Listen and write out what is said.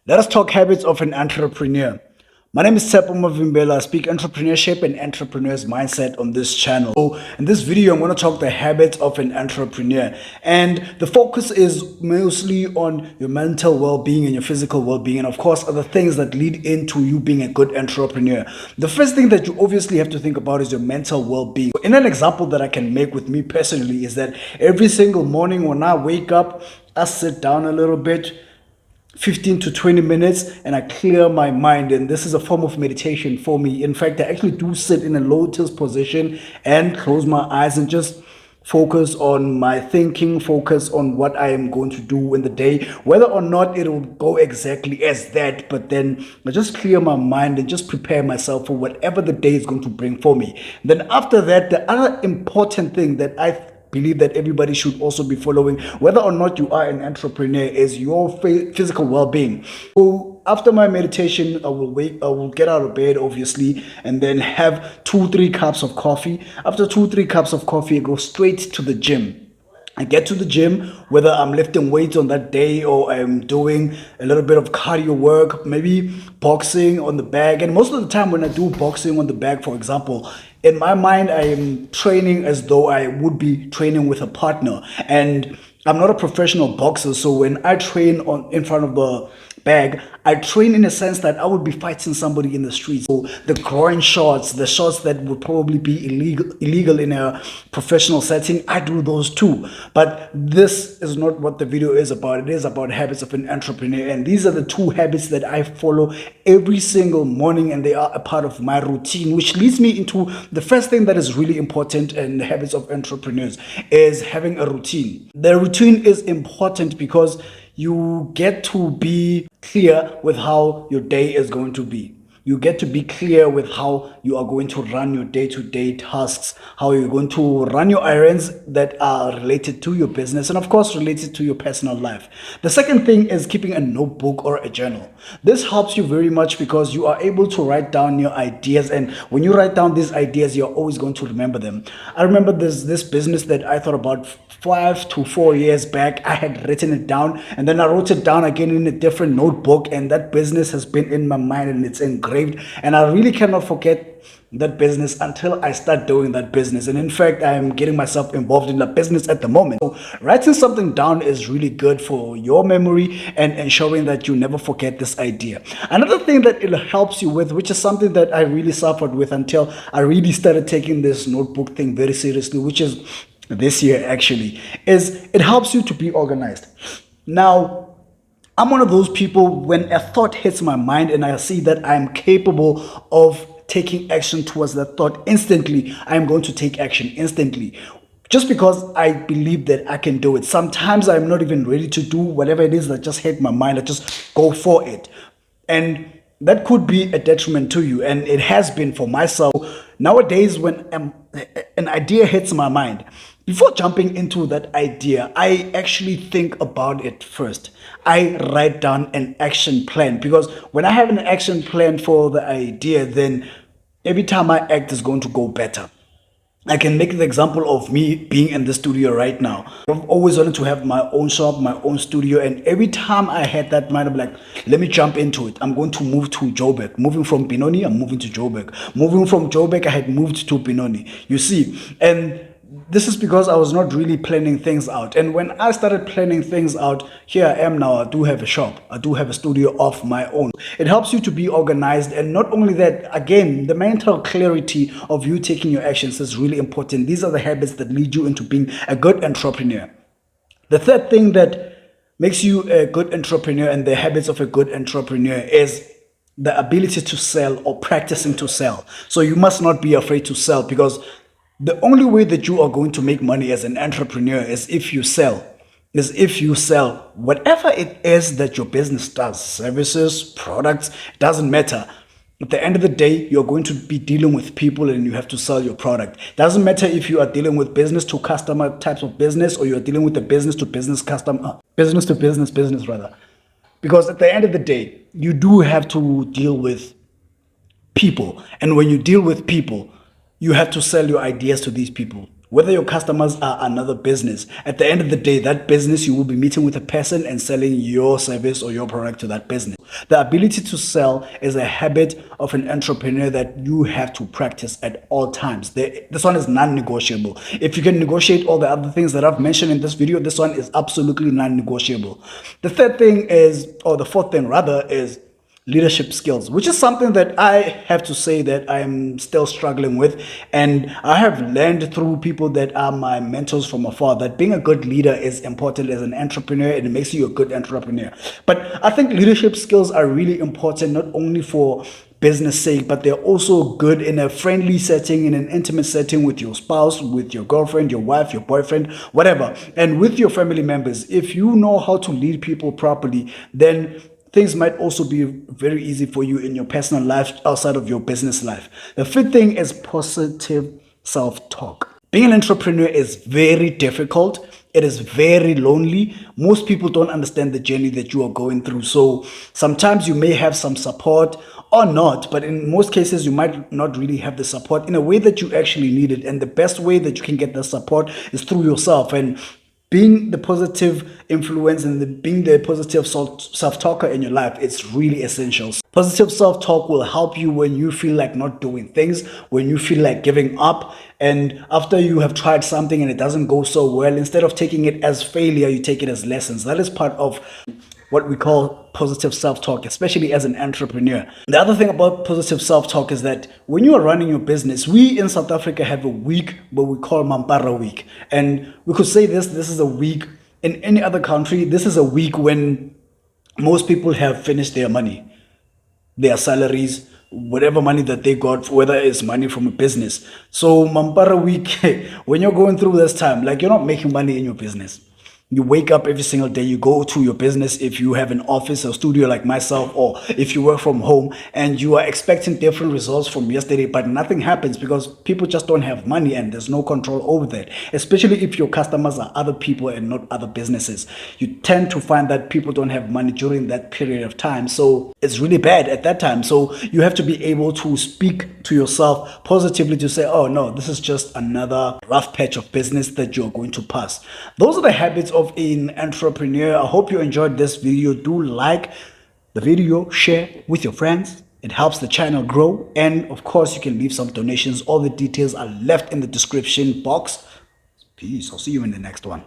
Let us talk habits of an entrepreneur. My name is Tshepo Mavimbela. I speak entrepreneurship and entrepreneur's mindset on this channel. So in this video, I'm going to talk the habits of an entrepreneur. And the focus is mostly on your mental well-being and your physical well-being. And of course, other things that lead into you being a good entrepreneur. The first thing that you obviously have to think about is your mental well-being. In an example that I can make with me personally is that every single morning when I wake up, I sit down a little bit, 15 to 20 minutes, and I clear my mind. And this is a form of meditation for me. In fact, I actually do sit in a lotus position and close my eyes and just focus on my thinking, focus on what I am going to do in the day, whether or not it will go exactly as that, but then I just clear my mind and just prepare myself for whatever the day is going to bring for me. Then after that, the other important thing that I believe that everybody should also be following, whether or not you are an entrepreneur, is your physical well-being. So after my meditation, I will get out of bed, obviously, and then have 2-3 cups of coffee. After 2-3 cups of coffee, I go straight to the gym. I get to the gym, whether I'm lifting weights on that day or I'm doing a little bit of cardio work, maybe boxing on the bag. And most of the time when I do boxing on the bag, for example, in my mind, I am training as though I would be training with a partner. And I'm not a professional boxer, so when I train in front of the bag, I train in a sense that I would be fighting somebody in the street. So the groin shots, the shots that would probably be illegal in a professional setting, I do those too. But this is not what the video is about. It is about habits of an entrepreneur. And these are the 2 habits that I follow every single morning, and they are a part of my routine, which leads me into the first thing that is really important in the habits of entrepreneurs is having a routine. The routine is important because you get to be clear with how your day is going to be. You get to be clear with how you are going to run your day-to-day tasks, how you're going to run your errands that are related to your business and of course related to your personal life. The second thing is keeping a notebook or a journal. This helps you very much because you are able to write down your ideas, and when you write down these ideas, you're always going to remember them. I remember this business that I thought about 5 to 4 years back. I had written it down and then I wrote it down again in a different notebook, and that business has been in my mind and it's engraved, and I really cannot forget that business until I start doing that business. And in fact, I am getting myself involved in the business at the moment. So writing something down is really good for your memory and ensuring that you never forget this idea. Another thing that it helps you with, which is something that I really suffered with until I really started taking this notebook thing very seriously, which is this year actually, is it helps you to be organized. Now, I'm one of those people, when a thought hits my mind and I see that I'm capable of taking action towards that thought instantly, I'm going to take action instantly. Just because I believe that I can do it. Sometimes I'm not even ready to do whatever it is that just hit my mind. I just go for it. And that could be a detriment to you. And it has been for myself. Nowadays, when an idea hits my mind, before jumping into that idea, I actually think about it first. I write down an action plan, because when I have an action plan for the idea, then every time I act is going to go better. I can make the example of me being in the studio right now. I've always wanted to have my own shop, my own studio, and every time I had that mind, I'm like, let me jump into it. I'm going to move to Joburg. Moving from Benoni, I'm moving to Joburg. Moving from Joburg, I had moved to Benoni. You see, and this is because I was not really planning things out. And when I started planning things out, here I am now. I do have a shop. I do have a studio of my own. It helps you to be organized. And not only that, again, the mental clarity of you taking your actions is really important. These are the habits that lead you into being a good entrepreneur. The third thing that makes you a good entrepreneur and the habits of a good entrepreneur is the ability to sell or practicing to sell. So you must not be afraid to sell, because the only way that you are going to make money as an entrepreneur is if you sell. Whatever it is that your business does, services, products, doesn't matter. At the end of the day, you're going to be dealing with people and you have to sell your product. Doesn't matter if you are dealing with business to customer types of business, or you're dealing with the business to business customer, business to business rather. Because at the end of the day, you do have to deal with people. And when you deal with people, you have to sell your ideas to these people. Whether your customers are another business, at the end of the day, that business, you will be meeting with a person and selling your service or your product to that business. The ability to sell is a habit of an entrepreneur that you have to practice at all times. This one is non-negotiable. If you can negotiate all the other things that I've mentioned in this video, this one is absolutely non-negotiable. The third thing is, or the fourth thing rather, is leadership skills, which is something that I have to say that I'm still struggling with. And I have learned through people that are my mentors from afar that being a good leader is important as an entrepreneur, and it makes you a good entrepreneur. But I think leadership skills are really important, not only for business sake, but they're also good in a friendly setting, in an intimate setting with your spouse, with your girlfriend, your wife, your boyfriend, whatever, and with your family members. If you know how to lead people properly, then things might also be very easy for you in your personal life outside of your business life. The fifth thing is positive self-talk. Being an entrepreneur is very difficult. It is very lonely. Most people don't understand the journey that you are going through. So sometimes you may have some support or not, but in most cases, you might not really have the support in a way that you actually need it. And the best way that you can get the support is through yourself. And being the positive influence and being the positive self-talker in your life, it's really essential. Positive self-talk will help you when you feel like not doing things, when you feel like giving up, and after you have tried something and it doesn't go so well, instead of taking it as failure, you take it as lessons. That is part of what we call positive self-talk, especially as an entrepreneur. The other thing about positive self-talk is that when you are running your business, we in South Africa have a week what we call Mampara week. And we could say this is a week in any other country. This is a week when most people have finished their money, their salaries, whatever money that they got, whether it's money from a business. So Mampara week, when you're going through this time, like you're not making money in your business. You wake up every single day, you go to your business if you have an office or studio like myself, or if you work from home, and you are expecting different results from yesterday, but nothing happens because people just don't have money and there's no control over that. Especially if your customers are other people and not other businesses. You tend to find that people don't have money during that period of time. So it's really bad at that time. So you have to be able to speak to yourself positively to say, oh no, this is just another rough patch of business that you're going to pass. Those are the habits of an entrepreneur. I hope you enjoyed this video. Do like the video, share with your friends. It helps the channel grow. And of course, you can leave some donations. All the details are left in the description box. Peace. I'll see you in the next one.